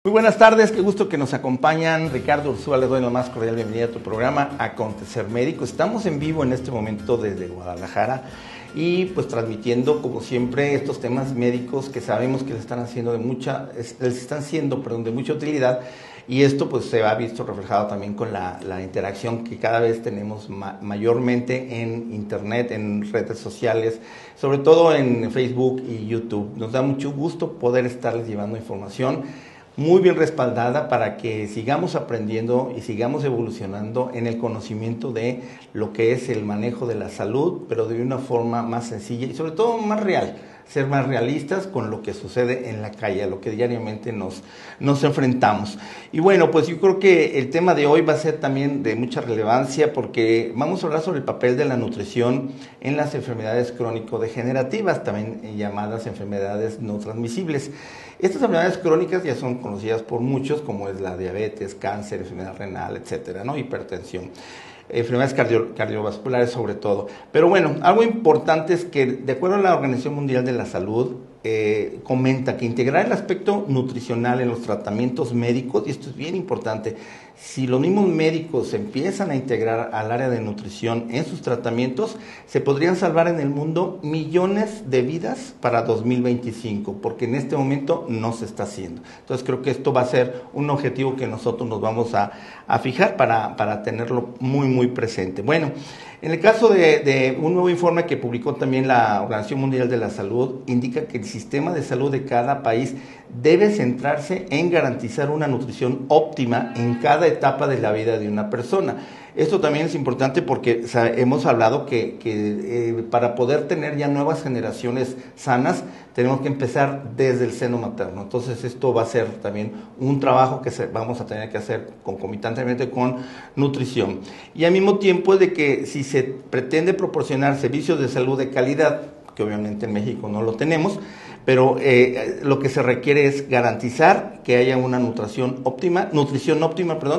Muy buenas tardes, qué gusto que nos acompañan. Ricardo Ursúa, le doy la más cordial bienvenida a tu programa Acontecer Médico. Estamos en vivo en este momento desde Guadalajara y pues transmitiendo como siempre estos temas médicos que sabemos que les están siendo de mucha utilidad, y esto pues se ha visto reflejado también con la interacción que cada vez tenemos mayormente en internet, en redes sociales, sobre todo en Facebook y YouTube. Nos da mucho gusto poder estarles llevando información muy bien respaldada para que sigamos aprendiendo y sigamos evolucionando en el conocimiento de lo que es el manejo de la salud, pero de una forma más sencilla y sobre todo más real, ser más realistas con lo que sucede en la calle, a lo que diariamente nos enfrentamos. Y bueno, pues yo creo que el tema de hoy va a ser también de mucha relevancia porque vamos a hablar sobre el papel de la nutrición en las enfermedades crónico-degenerativas, también llamadas enfermedades no transmisibles. Estas enfermedades crónicas ya son conocidas por muchos, como es la diabetes, cáncer, enfermedad renal, etcétera, ¿no? Hipertensión, enfermedades cardiovasculares sobre todo. Pero bueno, algo importante es que, de acuerdo a la Organización Mundial de la Salud, comenta que integrar el aspecto nutricional en los tratamientos médicos, y esto es bien importante, si los mismos médicos empiezan a integrar al área de nutrición en sus tratamientos, se podrían salvar en el mundo millones de vidas para 2025, porque en este momento no se está haciendo. Entonces creo que esto va a ser un objetivo que nosotros nos vamos a fijar para tenerlo muy presente. Bueno, en el caso de un nuevo informe que publicó también la Organización Mundial de la Salud, indica que el sistema de salud de cada país debe centrarse en garantizar una nutrición óptima en cada etapa de la vida de una persona. Esto también es importante porque hemos hablado que para poder tener ya nuevas generaciones sanas, tenemos que empezar desde el seno materno. Entonces esto va a ser también un trabajo que vamos a tener que hacer concomitantemente con nutrición. Y al mismo tiempo es de que si se pretende proporcionar servicios de salud de calidad, que obviamente en México no lo tenemos, pero lo que se requiere es garantizar que haya una nutrición óptima,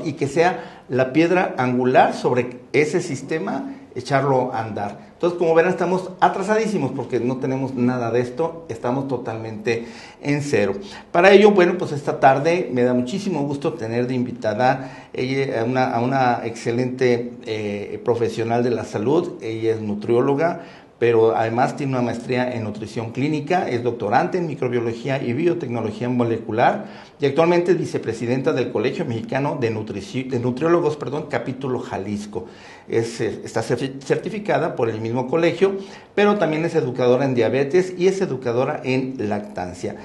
y que sea la piedra angular sobre ese sistema, echarlo a andar. Entonces, como verán, estamos atrasadísimos porque no tenemos nada de esto, estamos totalmente en cero. Para ello, bueno, pues esta tarde me da muchísimo gusto tener de invitada a una excelente profesional de la salud. Ella es nutrióloga, pero además tiene una maestría en nutrición clínica, es doctorante en microbiología y biotecnología molecular y actualmente es vicepresidenta del Colegio Mexicano de Nutriólogos, capítulo Jalisco. Está certificada por el mismo colegio, pero también es educadora en diabetes y es educadora en lactancia.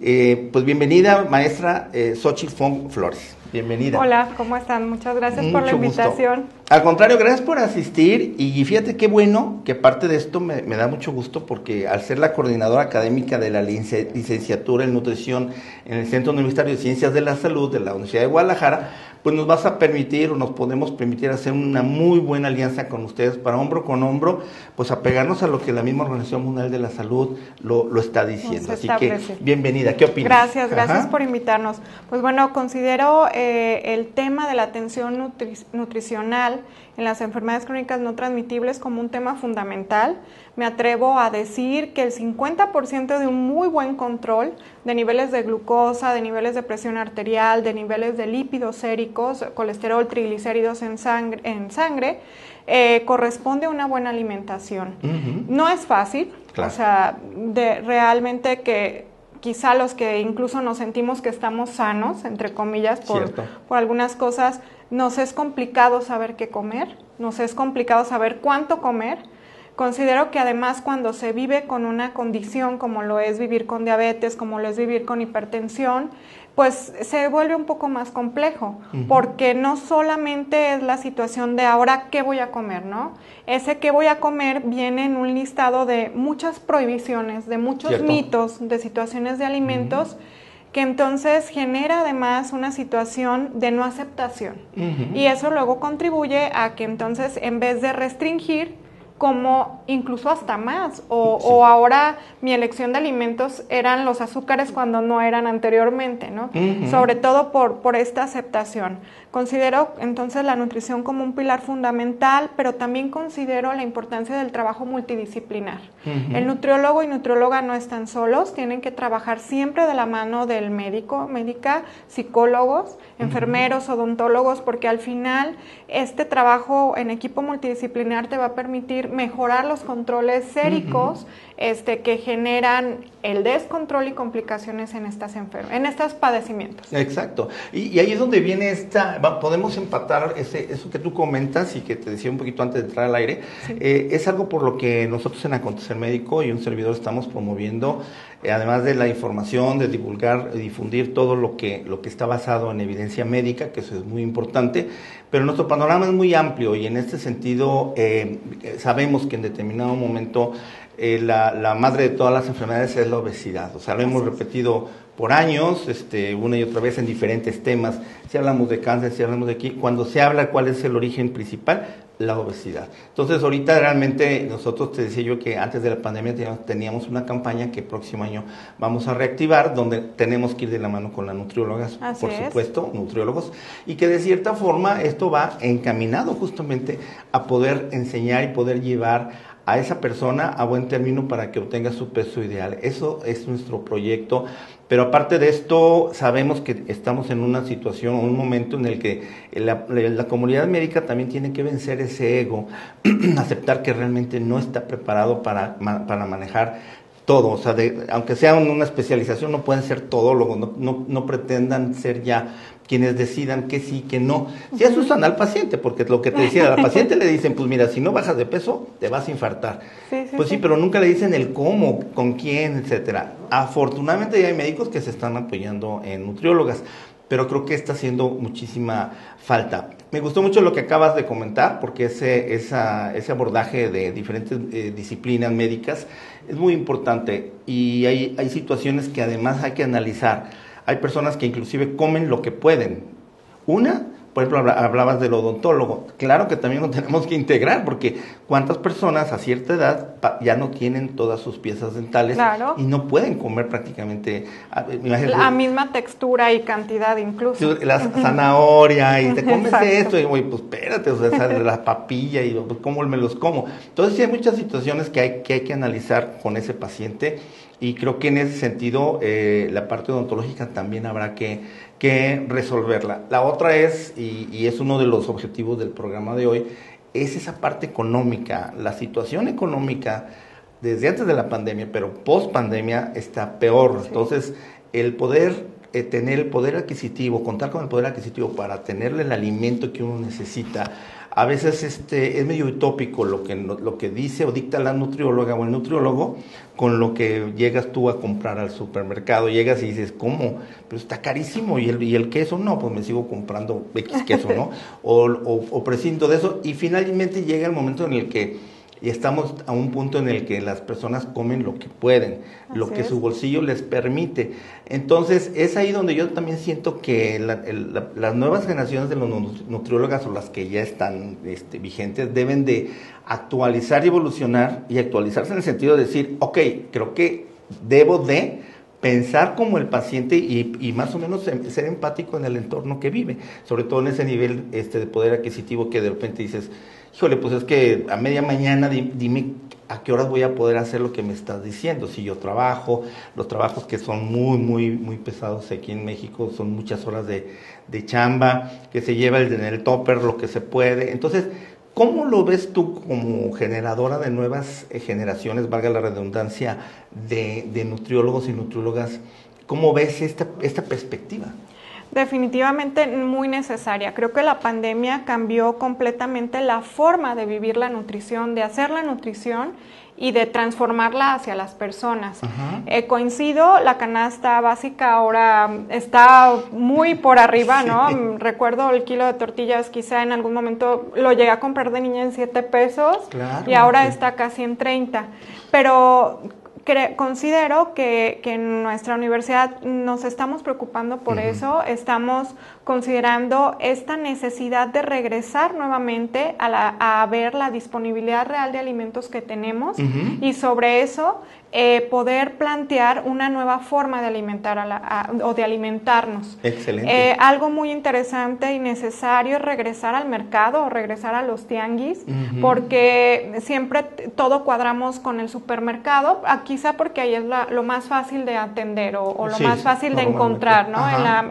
Pues bienvenida, maestra Xochitl Fong Flores. Bienvenida. Hola, ¿cómo están? Muchas gracias por la invitación. Gusto. Al contrario, gracias por asistir, y fíjate qué bueno que aparte de esto me da mucho gusto porque al ser la coordinadora académica de la licenciatura en nutrición en el Centro Universitario de Ciencias de la Salud de la Universidad de Guadalajara, pues nos vas a permitir o nos podemos permitir hacer una muy buena alianza con ustedes para hombro con hombro, pues apegarnos a lo que la misma Organización Mundial de la Salud lo está diciendo. Así que bienvenida, ¿qué opinas? Gracias por invitarnos. Pues bueno, considero el tema de la atención nutricional en las enfermedades crónicas no transmitibles como un tema fundamental. Me atrevo a decir que el 50% de un muy buen control de niveles de glucosa, de niveles de presión arterial, de niveles de lípidos séricos, colesterol, triglicéridos en sangre, corresponde a una buena alimentación. No es fácil, claro. O sea, realmente que quizá los que incluso nos sentimos que estamos sanos, entre comillas, por algunas cosas, nos es complicado saber qué comer, nos es complicado saber cuánto comer. Considero que además cuando se vive con una condición como lo es vivir con diabetes, como lo es vivir con hipertensión, pues se vuelve un poco más complejo, porque no solamente es la situación de ahora qué voy a comer, ¿no? Ese qué voy a comer viene en un listado de muchas prohibiciones, de muchos mitos, de situaciones de alimentos, que entonces genera además una situación de no aceptación. Y eso luego contribuye a que entonces en vez de restringir, como incluso hasta más, o ahora mi elección de alimentos eran los azúcares cuando no eran anteriormente, ¿no? Sobre todo por esta aceptación. Considero entonces la nutrición como un pilar fundamental, pero también considero la importancia del trabajo multidisciplinar. El nutriólogo y nutrióloga no están solos, tienen que trabajar siempre de la mano del médico, médica, psicólogos, enfermeros, odontólogos, porque al final este trabajo en equipo multidisciplinar te va a permitir mejorar los controles séricos que generan el descontrol y complicaciones en en estos padecimientos. Exacto. Y ahí es donde viene podemos empatar eso que tú comentas y que te decía un poquito antes de entrar al aire. Sí. Es algo por lo que nosotros en Acontecer Médico y un servidor estamos promoviendo, además de la información, de divulgar, difundir todo lo que está basado en evidencia médica, que eso es muy importante, pero nuestro panorama es muy amplio y en este sentido sabemos que en determinado momento la madre de todas las enfermedades es la obesidad. O sea, lo hemos repetido por años, una y otra vez en diferentes temas. Si hablamos de cáncer, si hablamos de aquí, cuando se habla cuál es el origen principal, la obesidad. Entonces, ahorita realmente nosotros, te decía yo que antes de la pandemia teníamos una campaña que el próximo año vamos a reactivar, donde tenemos que ir de la mano con las nutriólogas, por supuesto, nutriólogos, y que de cierta forma esto va encaminado justamente a poder enseñar y poder llevar a esa persona a buen término para que obtenga su peso ideal. Eso es nuestro proyecto, pero aparte de esto, sabemos que estamos en una situación, un momento en el que la comunidad médica también tiene que vencer ese ego, aceptar que realmente no está preparado para manejar todo, o sea, aunque sea una especialización, no pueden ser todólogos, no pretendan ser ya quienes decidan que sí, que no. Si asustan al paciente, porque lo que te decía, al paciente le dicen, pues mira, si no bajas de peso, te vas a infartar. Pues sí, pero nunca le dicen el cómo, con quién, etcétera. Afortunadamente ya hay médicos que se están apoyando en nutriólogas, pero creo que está haciendo muchísima falta. Me gustó mucho lo que acabas de comentar, porque ese abordaje de diferentes disciplinas médicas es muy importante y hay situaciones que además hay que analizar. Hay personas que inclusive comen lo que pueden. Por ejemplo, hablabas del odontólogo. Claro que también lo tenemos que integrar, porque ¿cuántas personas a cierta edad ya no tienen todas sus piezas dentales y no pueden comer prácticamente la misma textura y cantidad incluso? La zanahoria, y te comes esto, y pues espérate, o sea, la papilla, y pues, ¿cómo me los como? Entonces sí hay muchas situaciones que hay que analizar con ese paciente, y creo que en ese sentido la parte odontológica también habrá que resolverla. La otra es, y es uno de los objetivos del programa de hoy, es esa parte económica. La situación económica desde antes de la pandemia, pero post pandemia está peor. Sí. Entonces, el poder tener el poder adquisitivo, contar con el poder adquisitivo para tenerle el alimento que uno necesita, a veces es medio utópico lo que dice o dicta la nutrióloga o el nutriólogo con lo que llegas tú a comprar al supermercado. Llegas y dices, ¿cómo? Pero está carísimo, y el queso, no, pues me sigo comprando X queso, ¿no? o prescindo de eso, y finalmente llega el momento en el que y estamos a un punto en el que las personas comen lo que pueden, lo que su bolsillo les permite. Entonces, es ahí donde yo también siento que las nuevas generaciones de los nutriólogas, o las que ya están vigentes, deben de actualizar y evolucionar, y actualizarse en el sentido de decir, ok, creo que debo de pensar como el paciente y más o menos ser empático en el entorno que vive, sobre todo en ese nivel de poder adquisitivo que de repente dices, híjole, pues es que a media mañana dime a qué horas voy a poder hacer lo que me estás diciendo. Si yo trabajo, los trabajos que son muy, muy, muy pesados aquí en México, son muchas horas de chamba, que se lleva en el topper lo que se puede. Entonces, ¿cómo lo ves tú como generadora de nuevas generaciones, valga la redundancia, de nutriólogos y nutriólogas? ¿Cómo ves esta perspectiva? Definitivamente muy necesaria. Creo que la pandemia cambió completamente la forma de vivir la nutrición, de hacer la nutrición y de transformarla hacia las personas. Coincido, la canasta básica ahora está muy por arriba, ¿no? Sí. Recuerdo el kilo de tortillas, quizá en algún momento lo llegué a comprar de niña en 7 pesos, claro, y ahora está casi en 30. Pero considero que en nuestra universidad nos estamos preocupando por eso, estamos considerando esta necesidad de regresar nuevamente a ver la disponibilidad real de alimentos que tenemos y sobre eso poder plantear una nueva forma de alimentar o de alimentarnos. Excelente. Algo muy interesante y necesario es regresar al mercado o regresar a los tianguis, porque siempre todo cuadramos con el supermercado, quizá porque ahí es lo más fácil de atender o lo más fácil de encontrar, ¿no?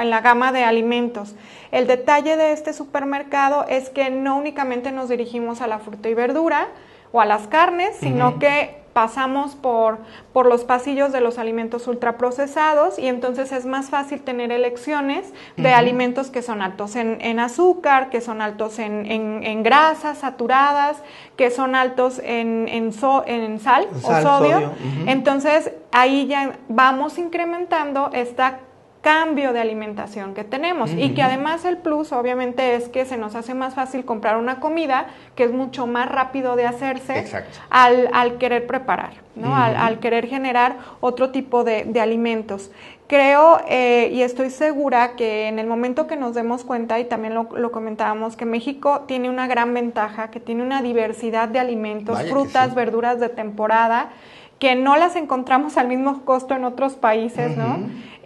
En la gama de alimentos. El detalle de este supermercado es que no únicamente nos dirigimos a la fruta y verdura o a las carnes, sino que pasamos por los pasillos de los alimentos ultraprocesados y entonces es más fácil tener elecciones de alimentos que son altos en azúcar, que son altos en grasas saturadas, que son altos en sal o sodio. Entonces ahí ya vamos incrementando esta cambio de alimentación que tenemos y que además el plus obviamente es que se nos hace más fácil comprar una comida que es mucho más rápido de hacerse al querer preparar, ¿no? Al querer generar otro tipo de alimentos. Creo y estoy segura que en el momento que nos demos cuenta, y también lo comentábamos, que México tiene una gran ventaja, que tiene una diversidad de alimentos, frutas, verduras de temporada, que no las encontramos al mismo costo en otros países, ¿no?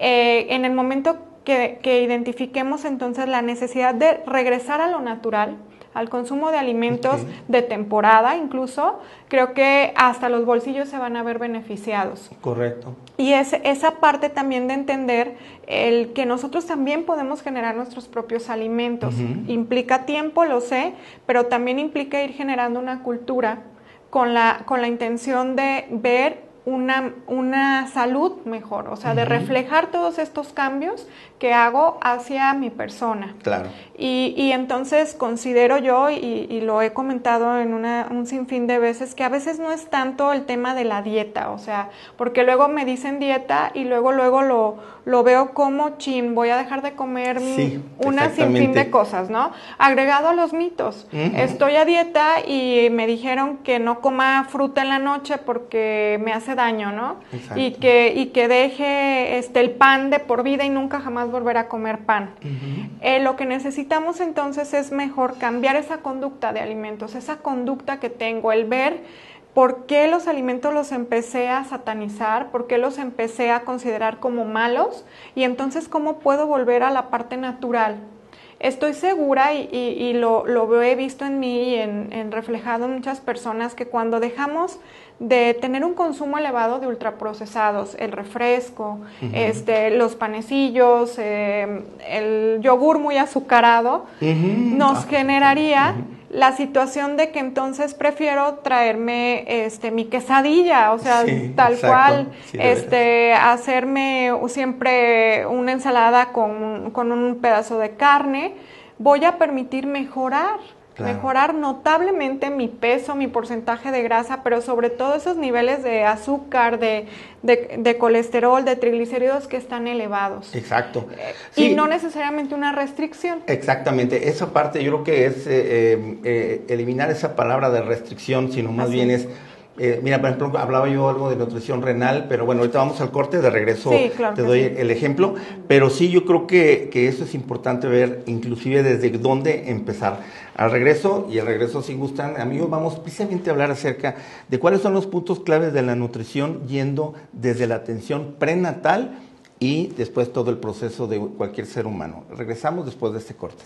En el momento que identifiquemos entonces la necesidad de regresar a lo natural, al consumo de alimentos de temporada incluso, creo que hasta los bolsillos se van a ver beneficiados. Correcto. Y esa parte también de entender el que nosotros también podemos generar nuestros propios alimentos. Implica tiempo, lo sé, pero también implica ir generando una cultura con la intención de ver una salud mejor, o sea, de reflejar todos estos cambios que hago hacia mi persona. Claro. Y entonces considero yo, y lo he comentado en un sinfín de veces, que a veces no es tanto el tema de la dieta, o sea, porque luego me dicen dieta y luego lo veo como voy a dejar de comer una sinfín de cosas, ¿no? Agregado a los mitos. Estoy a dieta y me dijeron que no coma fruta en la noche porque me hace daño, ¿no? Y que deje el pan de por vida y nunca jamás volver a comer pan. Lo que necesitamos entonces es mejor cambiar esa conducta de alimentos, esa conducta que tengo, el ver por qué los alimentos los empecé a satanizar, por qué los empecé a considerar como malos y entonces cómo puedo volver a la parte natural. Estoy segura y lo he visto en mí y en reflejado en muchas personas que cuando dejamos de tener un consumo elevado de ultraprocesados, el refresco, los panecillos, el yogur muy azucarado, nos generaría la situación de que entonces prefiero traerme mi quesadilla, o sea, tal cual, hacerme siempre una ensalada con un pedazo de carne. Voy a permitir mejorar notablemente mi peso, mi porcentaje de grasa, pero sobre todo esos niveles de azúcar, de colesterol, de triglicéridos que están elevados. Exacto. Y no necesariamente una restricción. Exactamente. Esa parte yo creo que es eliminar esa palabra de restricción, sino más bien es... mira, por ejemplo, hablaba yo algo de nutrición renal, pero bueno, ahorita vamos al corte, de regreso te doy el ejemplo, pero sí, yo creo que eso es importante ver, inclusive desde dónde empezar. Al regreso, y al regreso si gustan, amigos, vamos precisamente a hablar acerca de cuáles son los puntos claves de la nutrición, yendo desde la atención prenatal y después todo el proceso de cualquier ser humano. Regresamos después de este corte.